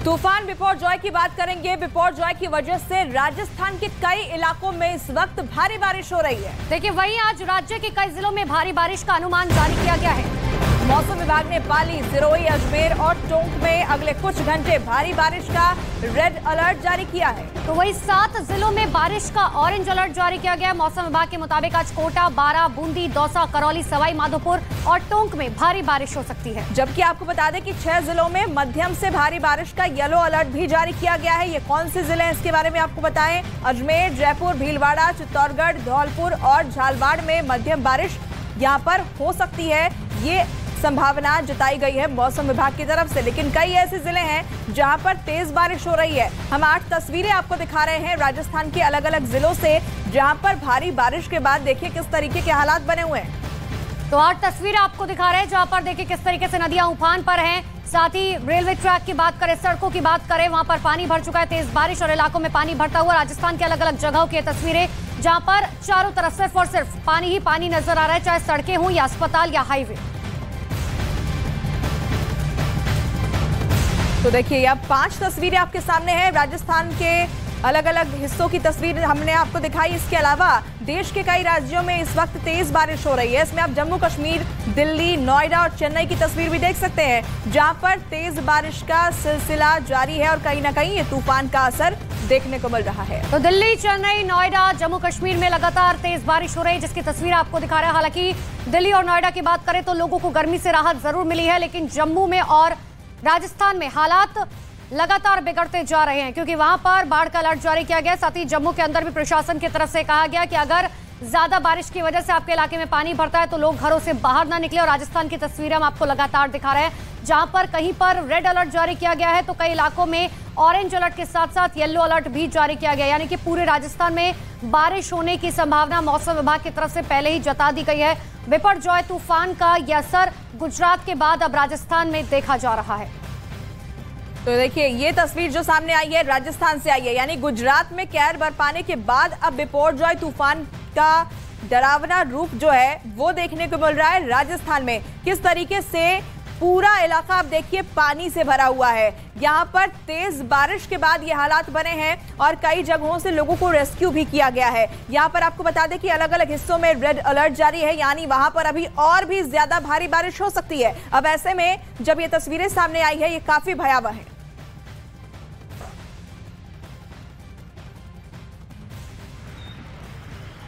तूफान बिपरजॉय की बात करेंगे। बिपरजॉय की वजह से राजस्थान के कई इलाकों में इस वक्त भारी बारिश हो रही है। देखिए, वहीं आज राज्य के कई जिलों में भारी बारिश का अनुमान जारी किया गया है। मौसम विभाग ने पाली, सिरोही, अजमेर और टोंक में अगले कुछ घंटे भारी बारिश का रेड अलर्ट जारी किया है। तो वहीं 7 जिलों में बारिश का ऑरेंज अलर्ट जारी किया गया है। मौसम विभाग के मुताबिक आज कोटा, बारां, बूंदी, दौसा, करौली, सवाई माधोपुर और टोंक में भारी बारिश हो सकती है। जबकि आपको बता दें कि 6 जिलों में मध्यम से भारी बारिश का येलो अलर्ट भी जारी किया गया है। ये कौन से जिले हैं इसके बारे में आपको बताएं। अजमेर, जयपुर, भीलवाड़ा, चित्तौड़गढ़, धौलपुर और झालवाड़ में मध्यम बारिश यहाँ पर हो सकती है, ये संभावना जताई गई है मौसम विभाग की तरफ से। लेकिन कई ऐसे जिले हैं जहां पर तेज बारिश हो रही है। हम 8 तस्वीरें आपको दिखा रहे हैं राजस्थान के अलग अलग जिलों से, जहां पर भारी बारिश के बाद देखिए किस तरीके के हालात बने हुए हैं। तो 8 तस्वीरें आपको दिखा रहे हैं जहां पर देखिए किस तरीके से नदियां उफान पर हैं। साथ ही रेलवे ट्रैक की बात करें, सड़कों की बात करें, वहां पर पानी भर चुका है। तेज बारिश और इलाकों में पानी भरता हुआ राजस्थान के अलग अलग जगहों की तस्वीरें, जहां पर चारों तरफ सिर्फ और सिर्फ पानी ही पानी नजर आ रहा है, चाहे सड़कें हों या अस्पताल या हाईवे। तो देखिए, यह 5 तस्वीरें आपके सामने हैं। राजस्थान के अलग अलग हिस्सों की तस्वीर हमने आपको दिखाई। इसके अलावा देश के कई राज्यों में इस वक्त तेज बारिश हो रही है। इसमें आप जम्मू कश्मीर, दिल्ली, नोएडा और चेन्नई की तस्वीर भी देख सकते हैं, जहां पर तेज बारिश का सिलसिला जारी है और कहीं ना कहीं ये तूफान का असर देखने को मिल रहा है। तो दिल्ली, चेन्नई, नोएडा, जम्मू कश्मीर में लगातार तेज बारिश हो रही है, जिसकी तस्वीर आपको दिखा रहा है। हालांकि दिल्ली और नोएडा की बात करें तो लोगों को गर्मी से राहत जरूर मिली है, लेकिन जम्मू में और राजस्थान में हालात लगातार बिगड़ते जा रहे हैं, क्योंकि वहां पर बाढ़ का अलर्ट जारी किया गया। साथ ही जम्मू के अंदर भी प्रशासन की तरफ से कहा गया कि अगर ज्यादा बारिश की वजह से आपके इलाके में पानी भरता है तो लोग घरों से बाहर ना निकले। और राजस्थान की तस्वीरें हम आपको लगातार दिखा रहे हैं, जहां पर कहीं पर रेड अलर्ट जारी किया गया है तो कई इलाकों में ऑरेंज अलर्ट के साथ साथ येलो अलर्ट भी जारी किया गया, यानी कि पूरे राजस्थान में बारिश होने की संभावना मौसम विभाग की तरफ से पहले ही जता दी गई है। बिपरजॉय तूफान का यह असर गुजरात के बाद अब राजस्थान में देखा जा रहा है। तो देखिए, ये तस्वीर जो सामने आई है राजस्थान से आई है, यानी गुजरात में कहर बरपाने के बाद अब बिपरजॉय तूफान का डरावना रूप जो है वो देखने को मिल रहा है राजस्थान में। किस तरीके से पूरा इलाका आप देखिए पानी से भरा हुआ है। यहाँ पर तेज बारिश के बाद ये हालात बने हैं और कई जगहों से लोगों को रेस्क्यू भी किया गया है। यहाँ पर आपको बता दें कि अलग अलग हिस्सों में रेड अलर्ट जारी है, यानी वहां पर अभी और भी ज्यादा भारी बारिश हो सकती है। अब ऐसे में जब ये तस्वीरें सामने आई है, ये काफी भयावह है।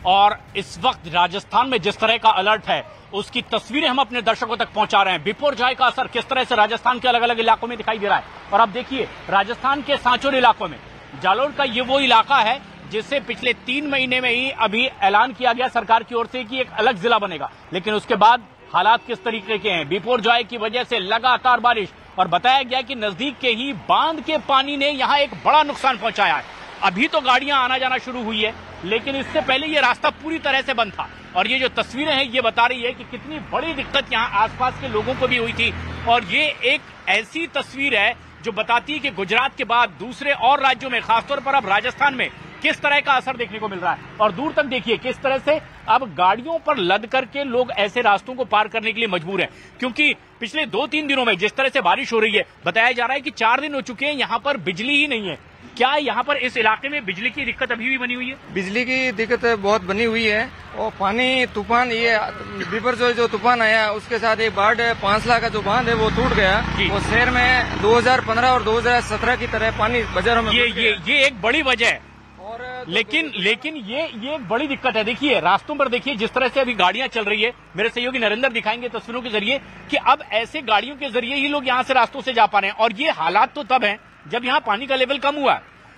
और इस वक्त राजस्थान में जिस तरह का अलर्ट है उसकी तस्वीरें हम अपने दर्शकों तक पहुंचा रहे हैं। बिपरजॉय का असर किस तरह से राजस्थान के अलग अलग इलाकों में दिखाई दे रहा है। और अब देखिए, राजस्थान के सांचौर इलाकों में जालोर का ये वो इलाका है जिससे पिछले 3 महीने में ही अभी ऐलान किया गया सरकार की ओर से कि एक अलग जिला बनेगा, लेकिन उसके बाद हालात किस तरीके के हैं। बिपरजॉय की वजह से लगातार बारिश, और बताया गया कि नजदीक के ही बांध के पानी ने यहां एक बड़ा नुकसान पहुंचाया है। अभी तो गाड़ियां आना जाना शुरू हुई है, लेकिन इससे पहले ये रास्ता पूरी तरह से बंद था। और ये जो तस्वीरें हैं ये बता रही है कि कितनी बड़ी दिक्कत यहाँ आसपास के लोगों को भी हुई थी। और ये एक ऐसी तस्वीर है जो बताती है कि गुजरात के बाद दूसरे और राज्यों में, खासतौर पर अब राजस्थान में किस तरह का असर देखने को मिल रहा है। और दूर तक देखिए किस तरह से अब गाड़ियों पर लद करके लोग ऐसे रास्तों को पार करने के लिए मजबूर हैं, क्योंकि पिछले 2-3 दिनों में जिस तरह से बारिश हो रही है, बताया जा रहा है कि 4 दिन हो चुके हैं यहाँ पर बिजली ही नहीं है। क्या यहाँ पर इस इलाके में बिजली की दिक्कत अभी भी बनी हुई है? बिजली की दिक्कत बहुत बनी हुई है। और पानी तूफान, ये बिपरजॉय जो तूफान आया उसके साथ एक बाढ़ 5 का जो बांध है वो टूट गया। वो शहर में 2015 और 2017 की तरह पानी बाजारों में ये एक बड़ी वजह है। और लेकिन ये एक बड़ी दिक्कत है। देखिए रास्तों पर देखिए जिस तरह से अभी गाड़ियां चल रही है, मेरे सहयोगी नरेंद्र दिखाएंगे तस्वीरों के जरिए कि अब ऐसे गाड़ियों के जरिए ही लोग यहाँ से रास्तों से जा पा रहे हैं। और ये हालात तो तब है जब यहाँ पानी का लेवल कम हुआ।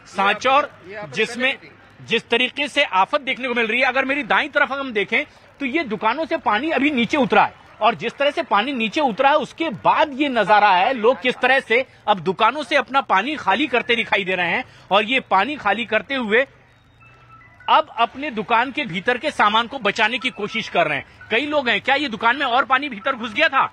सांचौर जिसमें जिस तरीके से आफत देखने को मिल रही है, अगर मेरी दाईं तरफ हम देखें तो ये दुकानों से पानी अभी नीचे उतरा है, और जिस तरह से पानी नीचे उतरा है उसके बाद ये नजारा है लोग किस तरह से अब दुकानों से अपना पानी खाली करते दिखाई दे रहे हैं। और ये पानी खाली करते हुए अब अपने दुकान के भीतर के सामान को बचाने की कोशिश कर रहे हैं। कई लोग हैं, क्या ये दुकान में और पानी भीतर घुस गया था?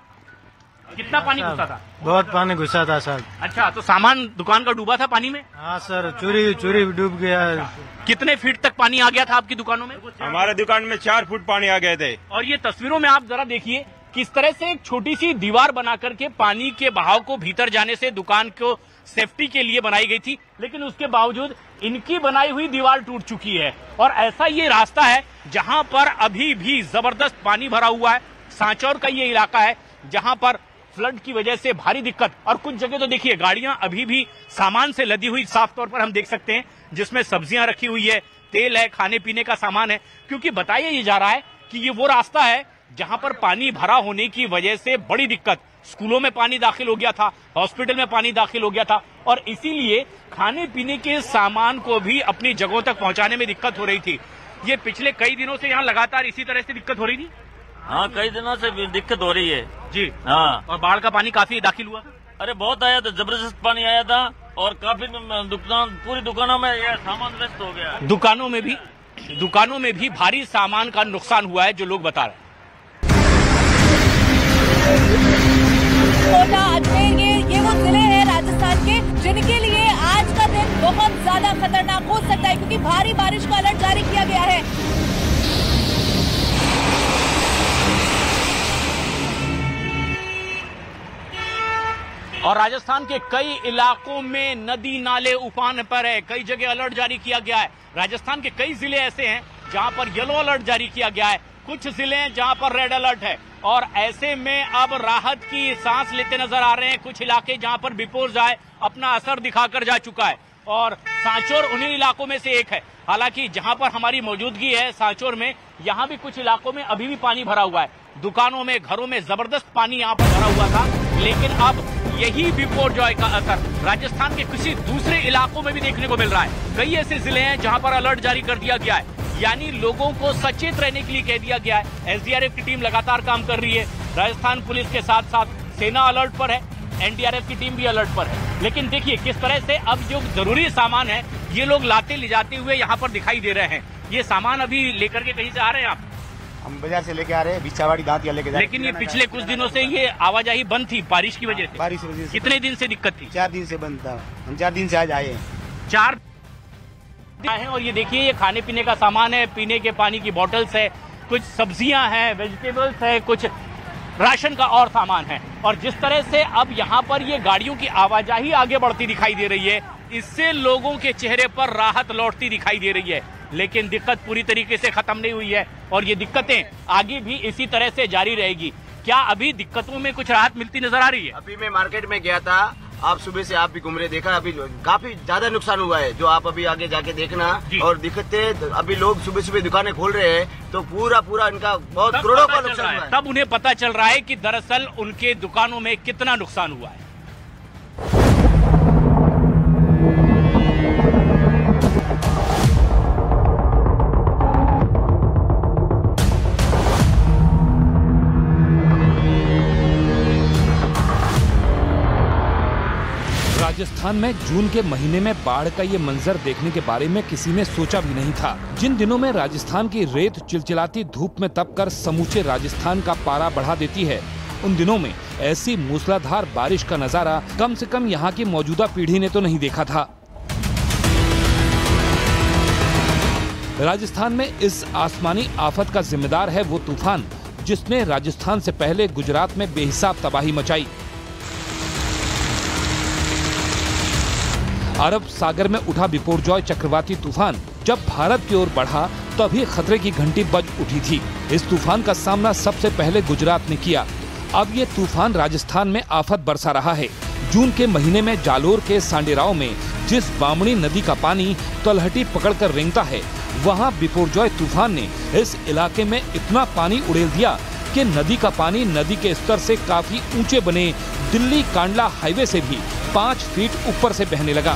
कितना पानी घुसा था? बहुत पानी घुसा था सर। अच्छा, तो सामान दुकान का डूबा था पानी में? हाँ सर, चोरी डूब गया। कितने फीट तक पानी आ गया था आपकी दुकानों में? हमारे दुकान में 4 फुट पानी आ गए थे। और ये तस्वीरों में आप जरा देखिए किस तरह से एक छोटी सी दीवार बना करके पानी के बहाव को भीतर जाने से दुकान को सेफ्टी के लिए बनाई गई थी, लेकिन उसके बावजूद इनकी बनाई हुई दीवार टूट चुकी है। और ऐसा ये रास्ता है जहां पर अभी भी जबरदस्त पानी भरा हुआ है। सांचौर का ये इलाका है जहां पर फ्लड की वजह से भारी दिक्कत, और कुछ जगह तो देखिए गाड़ियां अभी भी सामान से लदी हुई साफ तौर पर हम देख सकते हैं, जिसमें सब्जियां रखी हुई है, तेल है, खाने पीने का सामान है। क्योंकि बताया ये जा रहा है कि ये वो रास्ता है जहां पर पानी भरा होने की वजह से बड़ी दिक्कत, स्कूलों में पानी दाखिल हो गया था, हॉस्पिटल में पानी दाखिल हो गया था, और इसीलिए खाने पीने के सामान को भी अपनी जगहों तक पहुंचाने में दिक्कत हो रही थी। ये पिछले कई दिनों से यहाँ लगातार इसी तरह से दिक्कत हो रही थी। हाँ, कई दिनों से दिक्कत हो रही है जी। हाँ, और बाढ़ का पानी काफी दाखिल हुआ। अरे बहुत आया था, जबरदस्त पानी आया था, और काफी पूरी दुकानों में यह सामान नष्ट हो गया। दुकानों में भी भारी सामान का नुकसान हुआ है, जो लोग बता रहे हैं। कोटा, अजमेर, ये वो जिले हैं राजस्थान के जिनके लिए आज का दिन बहुत ज्यादा खतरनाक हो सकता है, क्योंकि भारी बारिश का अलर्ट जारी किया गया है। और राजस्थान के कई इलाकों में नदी नाले उफान पर है, कई जगह अलर्ट जारी किया गया है। राजस्थान के कई जिले ऐसे हैं जहां पर येलो अलर्ट जारी किया गया है, कुछ जिले हैं जहां पर रेड अलर्ट है, और ऐसे में अब राहत की सांस लेते नजर आ रहे हैं कुछ इलाके जहां पर बिपोरजॉय अपना असर दिखाकर जा चुका है, और सांचौर उन्हीं इलाकों में से एक है। हालांकि जहां पर हमारी मौजूदगी है सांचौर में, यहां भी कुछ इलाकों में अभी भी पानी भरा हुआ है, दुकानों में, घरों में जबरदस्त पानी यहां पर भरा हुआ था। लेकिन अब यही बिपोरजॉय का असर राजस्थान के किसी दूसरे इलाकों में भी देखने को मिल रहा है। कई ऐसे जिले हैं जहां पर अलर्ट जारी कर दिया गया है, यानी लोगों को सचेत रहने के लिए कह दिया गया है। एसडीआरएफ की टीम लगातार काम कर रही है, राजस्थान पुलिस के साथ साथ सेना अलर्ट पर है, एनडीआरएफ की टीम भी अलर्ट पर है। लेकिन देखिए किस तरह से अब जो जरूरी सामान है ये लोग लाते ले जाते हुए यहाँ पर दिखाई दे रहे हैं। ये सामान अभी लेकर के कहीं से आ रहे हैं आप? हम बाजार से लेके आ रहे हैं, बिछावाड़ी दांतिया लेके जा रहे हैं। लेकिन ये पिछले कुछ दिनों से ये आवाजाही बंद थी बारिश की वजह से। बारिश की वजह से कितने दिन से दिक्कत थी? 4 दिन से बंद था। हम 4 दिन से आज आए हैं। 4 है। और ये देखिए ये खाने पीने का सामान है, पीने के पानी की बोतल्स है, कुछ सब्जियां हैं, वेजिटेबल्स है, कुछ राशन का और सामान है। और जिस तरह से अब यहाँ पर ये गाड़ियों की आवाजाही आगे बढ़ती दिखाई दे रही है, इससे लोगों के चेहरे पर राहत लौटती दिखाई दे रही है। लेकिन दिक्कत पूरी तरीके से खत्म नहीं हुई है, और ये दिक्कतें आगे भी इसी तरह से जारी रहेगी। क्या अभी दिक्कतों में कुछ राहत मिलती नजर आ रही है? अभी मैं मार्केट में गया था, आप सुबह से आप भी घूम रहे, देखा अभी काफी ज्यादा नुकसान हुआ है, जो आप अभी आगे जाके देखना। और दिक्कतें अभी लोग सुबह सुबह दुकानें खोल रहे हैं, तो पूरा इनका बहुत करोड़ों का नुकसान हुआ है। तब उन्हें पता चल रहा है कि दरअसल उनके दुकानों में कितना नुकसान हुआ है। राजस्थान में जून के महीने में बाढ़ का ये मंजर देखने के बारे में किसी ने सोचा भी नहीं था। जिन दिनों में राजस्थान की रेत चिलचिलाती धूप में तपकर समूचे राजस्थान का पारा बढ़ा देती है, उन दिनों में ऐसी मूसलाधार बारिश का नजारा कम से कम यहाँ की मौजूदा पीढ़ी ने तो नहीं देखा था। राजस्थान में इस आसमानी आफत का जिम्मेदार है वो तूफान जिसने राजस्थान से पहले गुजरात में बेहिसाब तबाही मचाई। अरब सागर में उठा बिपोरजॉय चक्रवाती तूफान जब भारत की ओर बढ़ा तो अभी खतरे की घंटी बज उठी थी। इस तूफान का सामना सबसे पहले गुजरात ने किया। अब ये तूफान राजस्थान में आफत बरसा रहा है। जून के महीने में जालोर के सांडेराव में जिस बामणी नदी का पानी तलहटी पकड़कर रेंगता है, वहाँ बिपोरजॉय तूफान ने इस इलाके में इतना पानी उड़ेल दिया कि नदी का पानी नदी के स्तर से काफी ऊंचे बने दिल्ली कांडला हाईवे से भी 5 फीट ऊपर से बहने लगा,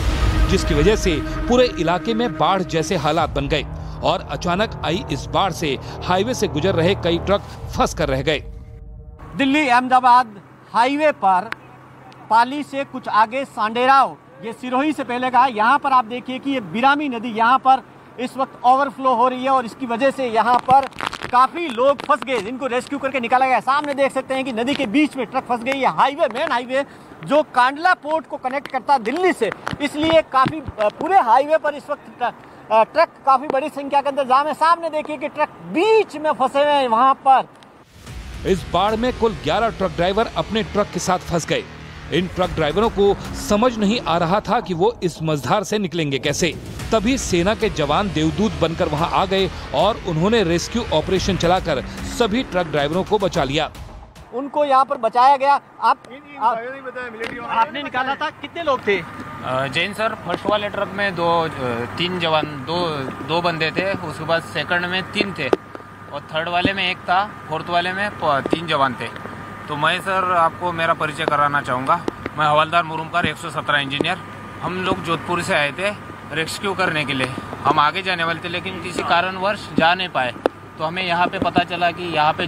जिसकी वजह से पूरे इलाके में बाढ़ जैसे हालात बन गए। और अचानक आई इस बाढ़ से हाईवे से गुजर रहे कई ट्रक फंस कर रह गए। दिल्ली अहमदाबाद हाईवे पर पाली से कुछ आगे सांडेराव, ये सिरोही से पहले का, यहाँ पर आप देखिए कि ये बिरामी नदी यहाँ पर इस वक्त ओवरफ्लो हो रही है, और इसकी वजह से यहाँ पर काफी लोग फंस गए, जिनको रेस्क्यू करके निकाला गया। सामने देख सकते हैं कि नदी के बीच में ट्रक फंस गई है। हाईवे, मेन हाईवे जो कांडला पोर्ट को कनेक्ट करता है दिल्ली से, इसलिए काफी पूरे हाईवे पर इस वक्त ट्रक काफी बड़ी संख्या के अंदर जाम है। सामने देखिए कि ट्रक बीच में फंसे हुए हैं वहां पर। इस बाढ़ में कुल 11 ट्रक ड्राइवर अपने ट्रक के साथ फंस गए। इन ट्रक ड्राइवरों को समझ नहीं आ रहा था कि वो इस मझधार से निकलेंगे कैसे। तभी सेना के जवान देवदूत बनकर वहां आ गए और उन्होंने रेस्क्यू ऑपरेशन चलाकर सभी ट्रक ड्राइवरों को बचा लिया। उनको यहाँ पर बचाया गया। आपने निकाला था, कितने लोग थे? जैन सर, फर्स्ट वाले ट्रक में तीन जवान, दो बंदे थे। उसके बाद सेकंड में 3 थे और थर्ड वाले में 1 था, फोर्थ वाले में 3 जवान थे। तो मैं सर आपको मेरा परिचय कराना चाहूँगा। मैं हवलदार मुरुमकर 117 इंजीनियर। हम लोग जोधपुर से आए थे रेस्क्यू करने के लिए। हम आगे जाने वाले थे लेकिन किसी कारणवश जा नहीं पाए। तो हमें यहाँ पे पता चला कि यहाँ पे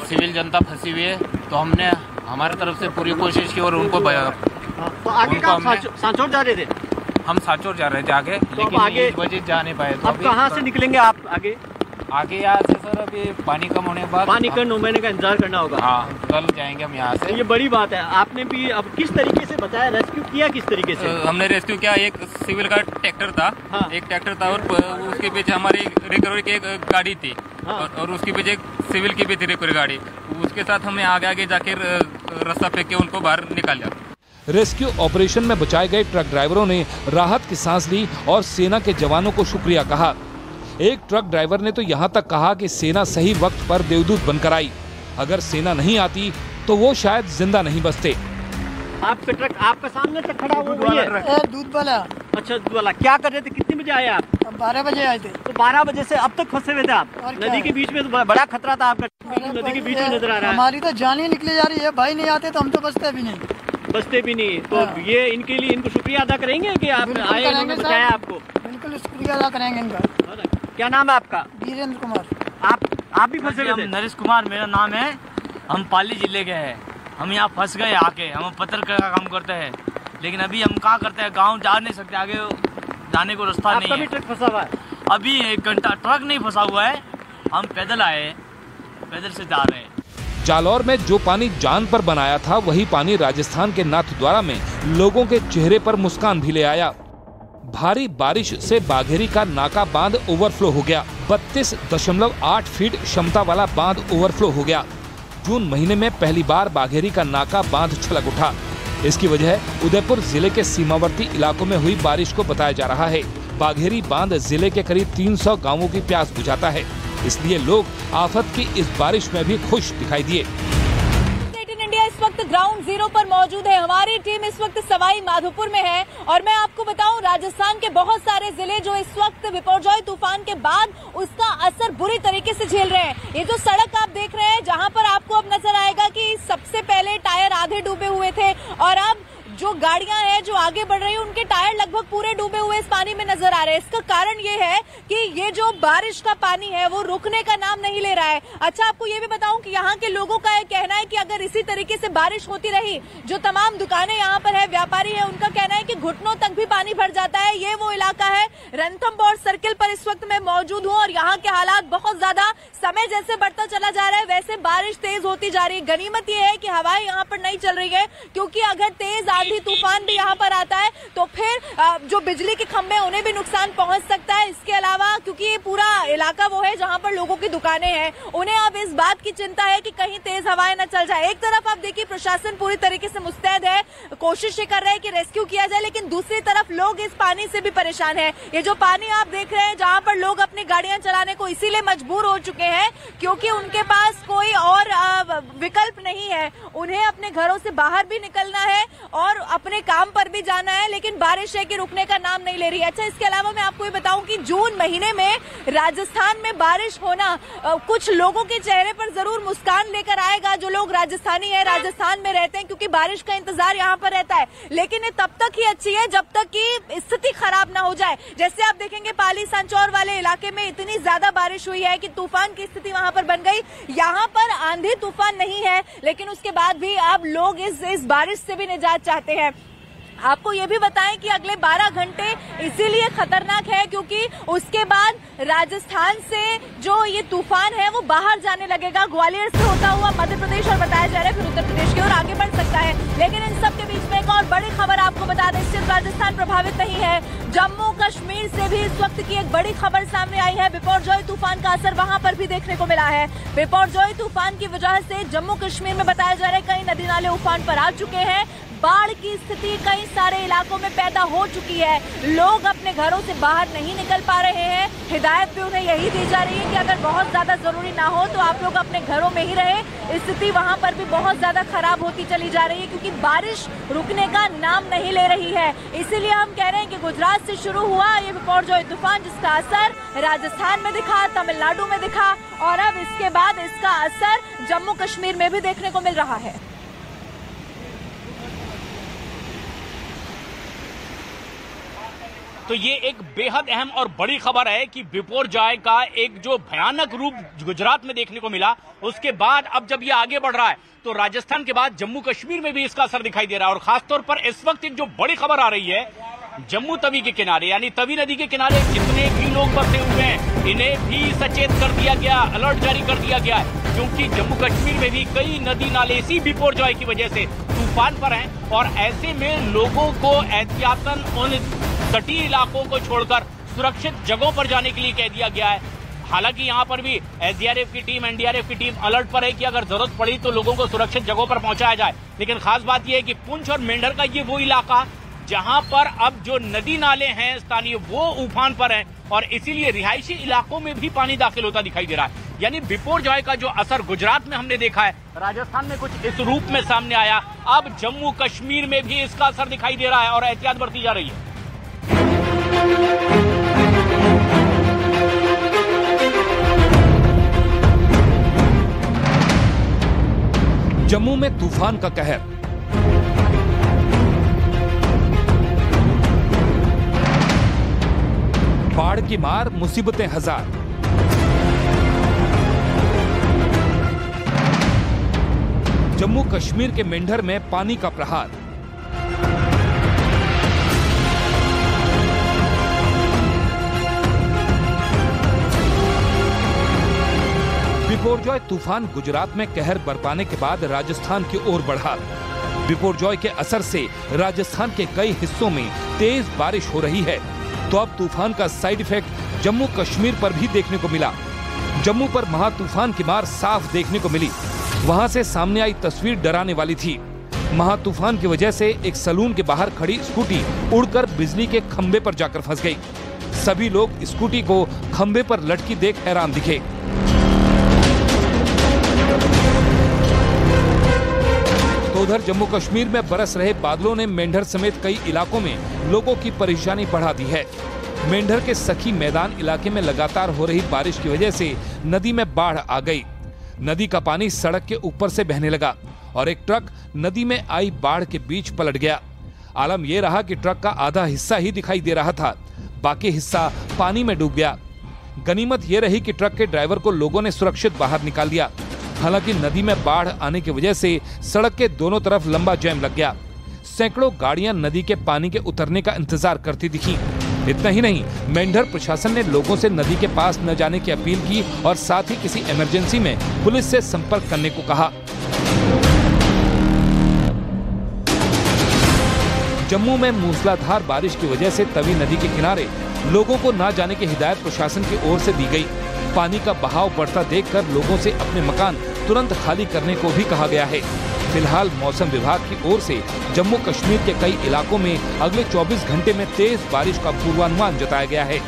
सिविल जनता फंसी हुई है। तो हमने हमारी तरफ से पूरी कोशिश की और उनको तो आगे सांचौर जा रहे थे? हम सांचौर जा रहे थे आगे, लेकिन आगे इस वजह जा नहीं पाए। तो अब कहाँ से निकलेंगे आप आगे? आगे यहाँ से सर अभी पानी कम होने के बाद पानी का 9 महीने का इंतजार करना होगा। हाँ, कल जाएंगे हम यहाँ से। ये बड़ी बात है। आपने भी अब किस तरीके से बचाया, रेस्क्यू किया किस तरीके से? हमने रेस्क्यू किया। एक सिविल का ट्रैक्टर था। हाँ। एक ट्रैक्टर था और उसके पीछे हमारी रिकवरी की एक गाड़ी थी। हाँ। और उसके पीछे एक सिविल की भी थी रिकवरी गाड़ी। उसके साथ हमने आगे जाके रास्ता फेंक के उनको बाहर निकाला। रेस्क्यू ऑपरेशन में बचाए गए ट्रक ड्राइवरों ने राहत की सांस ली और सेना के जवानों को शुक्रिया कहा। एक ट्रक ड्राइवर ने तो यहाँ तक कहा कि सेना सही वक्त पर देवदूत बनकर आई। अगर सेना नहीं आती तो वो शायद जिंदा नहीं बचते। आपका ट्रक आपका सामने तक खड़ा हुआ है? दूध वाला। अच्छा, दूध वाला। क्या कर रहे थे? कितने बजे आए आप? 12 बजे आए थे। तो 12 बजे से अब तक फंसे हुए थे आप? नदी के बीच में तो बड़ा खतरा था आपका। नदी के बीच में नजर आ रहा है। हमारी तो जान ही निकली जा रही है। भाई नहीं आते तो हम तो बचते भी नहीं। तो ये इनके लिए इनको शुक्रिया अदा करेंगे कि आप आए, उन्होंने बचाया आपको। बिल्कुल शुक्रिया अदा करेंगे इनका। क्या नाम है आपका? वीरेंद्र कुमार। आप भी फंसे हुए थे? नरेश कुमार मेरा नाम है। हम पाली जिले के हैं। हम यहाँ फंस गए आके। हम पत्रकार का काम करते हैं लेकिन अभी हम क्या करते हैं, गांव जा नहीं सकते, आगे जाने को रास्ता नहीं है। भी ट्रक फंसा हुआ है? अभी 1 घंटा ट्रक नहीं फंसा हुआ है। हम पैदल आए, पैदल से जा रहे हैं। जालौर में जो पानी जान पर बनाया था वही पानी राजस्थान के नाथद्वारा में लोगों के चेहरे पर मुस्कान भी ले आया। भारी बारिश से बाघेरी का नाका बांध ओवरफ्लो हो गया। 32.8 फीट क्षमता वाला बांध ओवरफ्लो हो गया। जून महीने में पहली बार बाघेरी का नाका बांध छलक उठा। इसकी वजह उदयपुर जिले के सीमावर्ती इलाकों में हुई बारिश को बताया जा रहा है। बाघेरी बांध जिले के करीब 300 गांवों की प्यास बुझाता है, इसलिए लोग आफत की इस बारिश में भी खुश दिखाई दिए। इस वक्त ग्राउंड जीरो पर मौजूद है। हमारी टीम इस वक्त सवाई माधोपुर में है और मैं आपको बताऊं, राजस्थान के बहुत सारे जिले जो इस वक्त बिपरजॉय तूफान के बाद उसका असर बुरी तरीके से झेल रहे हैं। ये जो सड़क आप देख रहे हैं, जहां पर आपको अब नजर आएगा कि सबसे पहले टायर आधे डूबे हुए थे और अब जो गाड़ियां हैं जो आगे बढ़ रही है उनके टायर लगभग पूरे डूबे हुए इस पानी में नजर आ रहे हैं। इसका कारण ये है कि ये जो बारिश का पानी है वो रुकने का नाम नहीं ले रहा है। अच्छा, आपको ये भी बताऊं कि यहाँ के लोगों का कहना है कि अगर इसी तरीके से बारिश होती रही, जो तमाम दुकानें यहाँ पर है, व्यापारी है, उनका कहना है कि घुटनों तक भी पानी भर जाता है। ये वो इलाका है, रणथंभौर सर्किल पर इस वक्त मैं मौजूद हूँ और यहाँ के हालात बहुत ज्यादा समय जैसे बढ़ता चला जा रहा है वैसे बारिश तेज होती जा रही है। गनीमत ये है कि हवाएं यहाँ पर नहीं चल रही है, क्योंकि अगर तेज आंधी तूफान भी यहाँ पर आता है तो फिर जो बिजली के खंभे उन्हें भी नुकसान पहुंच सकता है। इसके अलावा क्योंकि ये पूरा इलाका वो है जहाँ पर लोगों की दुकानें हैं, उन्हें अब इस बात की चिंता है कि कहीं तेज हवाएं न चल जाए। एक तरफ आप देखिए प्रशासन पूरी तरीके से मुस्तैद है, कोशिश कर रहा है कि रेस्क्यू किया जाए, लेकिन दूसरी तरफ लोग इस पानी से भी परेशान है। ये जो पानी आप देख रहे हैं जहाँ पर लोग अपनी गाड़ियां चलाने को इसीलिए मजबूर हो चुके हैं क्योंकि उनके पास कोई और विकल्प नहीं है। उन्हें अपने घरों से बाहर भी निकलना है और अपने काम पर भी जाना है, लेकिन बारिश है कि रुकने का नाम नहीं ले रही है। अच्छा, इसके अलावा मैं आपको ये बताऊं कि जून महीने में राजस्थान में बारिश होना कुछ लोगों के चेहरे पर जरूर मुस्कान लेकर आएगा, जो लोग राजस्थानी है, राजस्थान में रहते हैं, क्योंकि बारिश का इंतजार यहाँ पर रहता है। लेकिन ये तब तक ही अच्छी है जब तक कि स्थिति खराब ना हो जाए। जैसे आप देखेंगे पाली सांचौर वाले इलाके में इतनी ज्यादा बारिश हुई है कि तूफान की स्थिति वहां पर बन गई। यहाँ पर आंधी तूफान नहीं है, लेकिन उसके बाद भी अब लोग इस बारिश से भी निजात चाहते हैं। आपको ये भी बताएं कि अगले 12 घंटे इसीलिए खतरनाक है क्योंकि उसके बाद राजस्थान से जो ये तूफान है वो बाहर जाने लगेगा, ग्वालियर से होता हुआ मध्य प्रदेश और बताया जा रहा है फिर उत्तर प्रदेश की ओर आगे बढ़ सकता है। लेकिन इन सब के बीच में एक और बड़ी खबर आपको बता दें, सिर्फ राजस्थान प्रभावित नहीं है, जम्मू कश्मीर से भी इस वक्त की एक बड़ी खबर सामने आई है। बिपोरजॉय तूफान का असर वहां पर भी देखने को मिला है। बिपोरजॉय तूफान की वजह से जम्मू कश्मीर में बताया जा रहा है कई नदी नाले उफान पर आ चुके हैं। बाढ़ की स्थिति कई सारे इलाकों में पैदा हो चुकी है। लोग अपने घरों से बाहर नहीं निकल पा रहे हैं। हिदायत भी उन्हें यही दी जा रही है कि अगर बहुत ज्यादा जरूरी ना हो तो आप लोग अपने घरों में ही रहे। स्थिति वहां पर भी बहुत ज्यादा खराब होती चली जा रही है क्योंकि बारिश रुकने का नाम नहीं ले रही है। इसीलिए हम कह रहे हैं कि गुजरात से शुरू हुआ ये बिपोरजॉय तूफान, जिसका असर राजस्थान में दिखा, तमिलनाडु में दिखा और अब इसके बाद इसका असर जम्मू कश्मीर में भी देखने को मिल रहा है। तो ये एक बेहद अहम और बड़ी खबर है कि बिपोरजॉय का एक जो भयानक रूप गुजरात में देखने को मिला, उसके बाद अब जब ये आगे बढ़ रहा है तो राजस्थान के बाद जम्मू कश्मीर में भी इसका असर दिखाई दे रहा है। और खासतौर पर इस वक्त एक जो बड़ी खबर आ रही है, जम्मू तवी के किनारे यानी तवी नदी के किनारे जितने भी लोग बसे हुए हैं इन्हें भी सचेत कर दिया गया, अलर्ट जारी कर दिया गया है, क्योंकि जम्मू कश्मीर में भी कई नदी नाले इसी बिपोरजॉय की वजह से तूफान पर हैं और ऐसे में लोगों को एहतियातन उन तटीय इलाकों को छोड़कर सुरक्षित जगहों पर जाने के लिए कह दिया गया है। हालांकि यहाँ पर भी एसडीआरएफ की टीम, एनडीआरएफ की टीम अलर्ट पर है कि अगर जरूरत पड़ी तो लोगों को सुरक्षित जगहों पर पहुंचाया जाए। लेकिन खास बात यह है कि पुंछ और मेंढर का ये वो इलाका जहां पर अब जो नदी नाले हैं स्थानीय वो उफान पर हैं और इसीलिए रिहायशी इलाकों में भी पानी दाखिल होता दिखाई दे रहा है। यानी बिपोरजॉय का जो असर गुजरात में हमने देखा है, राजस्थान में कुछ इस रूप में सामने आया, अब जम्मू कश्मीर में भी इसका असर दिखाई दे रहा है और एहतियात बरती जा रही है। जम्मू में तूफान का कहर, बाढ़ की मार, मुसीबतें हजार। जम्मू कश्मीर के मेंढर में पानी का प्रहार। बिपोरजॉय तूफान गुजरात में कहर बरपाने के बाद राजस्थान की ओर बढ़ा। बिपोरजॉय के असर से राजस्थान के कई हिस्सों में तेज बारिश हो रही है, तो अब तूफान का साइड इफेक्ट जम्मू कश्मीर पर भी देखने को मिला। जम्मू पर महा तूफान की मार साफ देखने को मिली। वहां से सामने आई तस्वीर डराने वाली थी। महा तूफान की वजह से एक सलून के बाहर खड़ी स्कूटी उड़कर बिजली के खंबे पर जाकर फंस गई। सभी लोग स्कूटी को खंबे पर लटकी देख हैरान दिखे। तो उधर जम्मू कश्मीर में बरस रहे बादलों ने मेंढर समेत कई इलाकों में लोगों की परेशानी बढ़ा दी है। मेंढर के सखी मैदान इलाके में लगातार हो रही बारिश की वजह से नदी में बाढ़ आ गई। नदी का पानी सड़क के ऊपर से बहने लगा और एक ट्रक नदी में आई बाढ़ के बीच पलट गया। आलम यह रहा कि ट्रक का आधा हिस्सा ही दिखाई दे रहा था, बाकी हिस्सा पानी में डूब गया। गनीमत यह रही कि ट्रक के ड्राइवर को लोगों ने सुरक्षित बाहर निकाल दिया। हालांकि नदी में बाढ़ आने की वजह से सड़क के दोनों तरफ लंबा जैम लग गया। सैकड़ों गाड़ियां नदी के पानी के उतरने का इंतजार करती दिखी। इतना ही नहीं, मेंढर प्रशासन ने लोगों से नदी के पास न जाने की अपील की और साथ ही किसी इमरजेंसी में पुलिस से संपर्क करने को कहा। जम्मू में मूसलाधार बारिश की वजह से तवी नदी के किनारे लोगों को न जाने की हिदायत प्रशासन की ओर से दी गई। पानी का बहाव बढ़ता देखकर लोगों से अपने मकान तुरंत खाली करने को भी कहा गया है। फिलहाल मौसम विभाग की ओर से जम्मू कश्मीर के कई इलाकों में अगले 24 घंटे में तेज बारिश का पूर्वानुमान जताया गया है।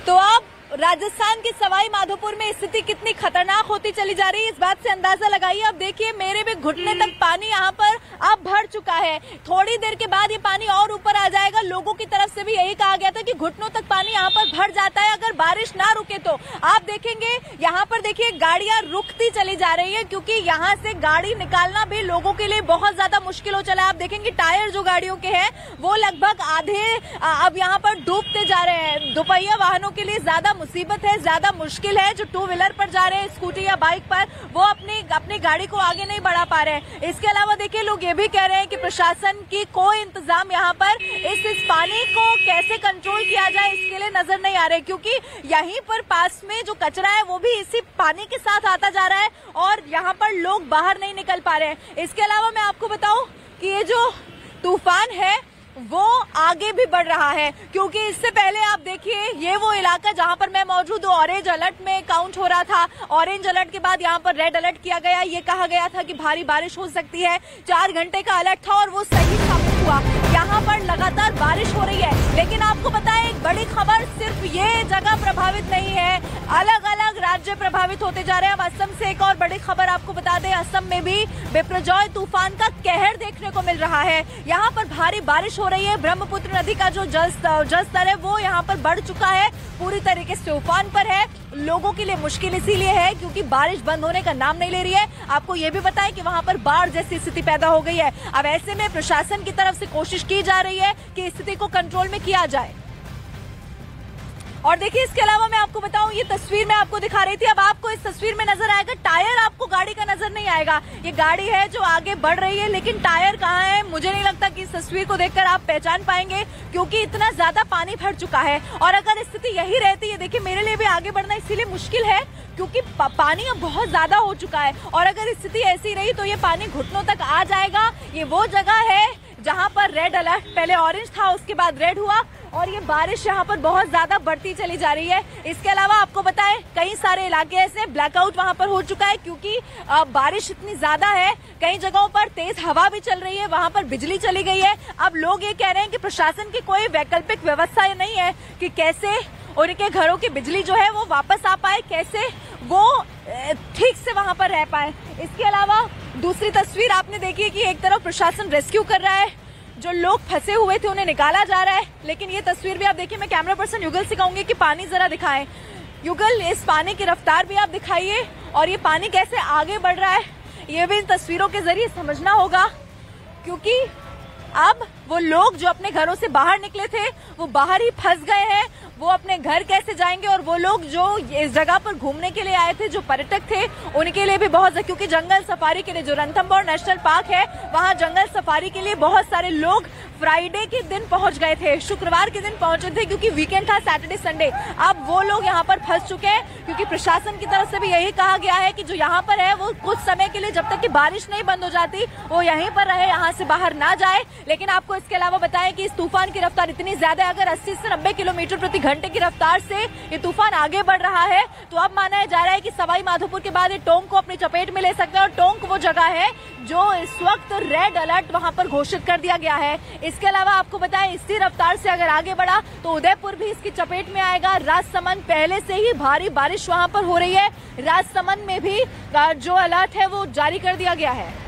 तो अब राजस्थान के सवाई माधोपुर में स्थिति कितनी खतरनाक होती चली जा रही है, इस बात से अंदाजा लगाइए। अब देखिए मेरे भी घुटने तक पानी यहाँ पर अब भर चुका है। थोड़ी देर के बाद ये पानी और ऊपर आ जाएगा। लोगों की तरफ से भी यही कहा गया था कि घुटनों तक पानी यहाँ पर भर जाता है अगर बारिश ना रुके तो। आप देखेंगे यहाँ पर देखिए गाड़ियां रुकती चली जा रही है क्योंकि यहाँ से गाड़ी निकालना भी लोगों के लिए बहुत ज्यादा मुश्किल हो चला है। आप देखेंगे टायर जो गाड़ियों के हैं वो लगभग आधे अब यहाँ पर डूबते जा रहे हैं। दोपहिया वाहनों के लिए ज्यादा मुसीबत मुसीबत है, ज्यादा मुश्किल है। जो टू व्हीलर पर जा रहे हैं, स्कूटी या बाइक पर, वो अपनी गाड़ी को आगे नहीं बढ़ा पा रहे हैं। इसके अलावा देखिए लोग ये भी कह रहे हैं कि प्रशासन की कोई इंतजाम यहाँ पर इस पानी को कैसे कंट्रोल किया जाए इसके लिए नजर नहीं आ रहे, क्योंकि यहीं पर पास में जो कचरा है वो भी इसी पानी के साथ आता जा रहा है और यहाँ पर लोग बाहर नहीं निकल पा रहे हैं। इसके अलावा मैं आपको बताऊं कि ये जो तूफान है वो आगे भी बढ़ रहा है, क्योंकि इससे पहले आप देखिए ये वो इलाका जहां पर मैं मौजूद हूँ, ऑरेंज अलर्ट में काउंट हो रहा था। ऑरेंज अलर्ट के बाद यहां पर रेड अलर्ट किया गया। ये कहा गया था कि भारी बारिश हो सकती है। 4 घंटे का अलर्ट था और वो सही साबित हुआ। यहाँ पर लगातार बारिश हो रही है, लेकिन आपको पता है एक बड़ी खबर, सिर्फ ये जगह प्रभावित नहीं है, अलग अलग राज्य प्रभावित होते जा रहे हैं। अब असम से एक और बड़ी खबर आपको बता दें, असम में भी बिपरजॉय तूफान का कहर देखने को मिल रहा है। यहाँ पर भारी बारिश हो रही है। ब्रह्मपुत्र नदी का जो जल स्तर है वो यहाँ पर बढ़ चुका है, पूरी तरीके से उफान पर है। लोगों के लिए मुश्किल इसीलिए है क्योंकि बारिश बंद होने का नाम नहीं ले रही है। आपको ये भी पता है कि वहां पर बाढ़ जैसी स्थिति पैदा हो गई है। अब ऐसे में प्रशासन की तरफ से कोशिश की जा रही है कि स्थिति को कंट्रोल में किया जाए। और देखिए इसके अलावा मैं आपको बताऊं, ये तस्वीर मैं आपको दिखा रही थी, अब आपको इस तस्वीर में नजर आएगा टायर, आपको गाड़ी का नजर नहीं आएगा। ये गाड़ी है जो आगे बढ़ रही है, लेकिन टायर कहाँ है मुझे नहीं लगता कि इस तस्वीर को देखकर आप पहचान पाएंगे, क्योंकि इतना ज्यादा पानी भर चुका है। और अगर स्थिति यही रहती है, देखिए मेरे लिए भी आगे बढ़ना इसीलिए मुश्किल है क्योंकि पानी अब बहुत ज्यादा हो चुका है, और अगर स्थिति ऐसी रही तो ये पानी घुटनों तक आ जाएगा। ये वो जगह है जहां पर रेड अलर्ट, पहले ऑरेंज था उसके बाद रेड हुआ, और ये बारिश यहाँ पर बहुत ज्यादा बढ़ती चली जा रही है। इसके अलावा आपको बताएं कई सारे इलाके ऐसे ब्लैकआउट वहां पर हो चुका है क्योंकि बारिश इतनी ज्यादा है। कई जगहों पर तेज हवा भी चल रही है, वहां पर बिजली चली गई है। अब लोग ये कह रहे हैं कि प्रशासन की कोई वैकल्पिक व्यवस्था नहीं है कि कैसे उनके घरों की बिजली जो है वो वापस आ पाए, कैसे वो ठीक से वहां पर रह पाए। इसके अलावा दूसरी तस्वीर आपने देखी कि एक तरफ प्रशासन रेस्क्यू कर रहा है, जो लोग फंसे हुए थे उन्हें निकाला जा रहा है, लेकिन ये तस्वीर भी आप देखिए। मैं कैमरा पर्सन युगल से कहूंगी कि पानी जरा दिखाएं। युगल, इस पानी की रफ्तार भी आप दिखाइए और ये पानी कैसे आगे बढ़ रहा है ये भी इन तस्वीरों के जरिए समझना होगा, क्योंकि अब वो लोग जो अपने घरों से बाहर निकले थे वो बाहर ही फंस गए हैं। वो अपने घर कैसे जाएंगे, और वो लोग जो इस जगह पर घूमने के लिए आए थे, जो पर्यटक थे, उनके लिए भी बहुत, क्योंकि जंगल सफारी के लिए जो रणथंभौर नेशनल पार्क है वहां जंगल सफारी के लिए बहुत सारे लोग फ्राइडे के दिन पहुंच गए थे, शुक्रवार के दिन पहुंचे थे क्योंकि वीकेंड था, सैटरडे संडे। अब वो लोग यहाँ पर फंस चुके हैं क्योंकि प्रशासन की तरफ से भी यही कहा गया है कि जो यहाँ पर है वो कुछ समय के लिए, जब तक कि बारिश नहीं बंद हो जाती, वो यहीं पर रहे, यहाँ से बाहर ना जाए। लेकिन आपको इसके अलावा बताएं कि इस तूफान की रफ्तार इतनी ज्यादा है, अगर 80 से 90 किलोमीटर प्रति घंटे की रफ्तार से ये तूफान आगे बढ़ रहा है तो अब माना जा रहा है कि सवाई माधोपुर के बाद ये टोंक को अपनी चपेट में ले सकता है, और टोंक वो जगह है जो इस वक्त रेड अलर्ट वहां पर घोषित कर दिया गया है। इसके अलावा आपको बताएं इसी रफ्तार से अगर आगे बढ़ा तो उदयपुर भी इसकी चपेट में आएगा। राजसमंद, पहले से ही भारी बारिश वहां पर हो रही है, राजसमंद में भी जो अलर्ट है वो जारी कर दिया गया है।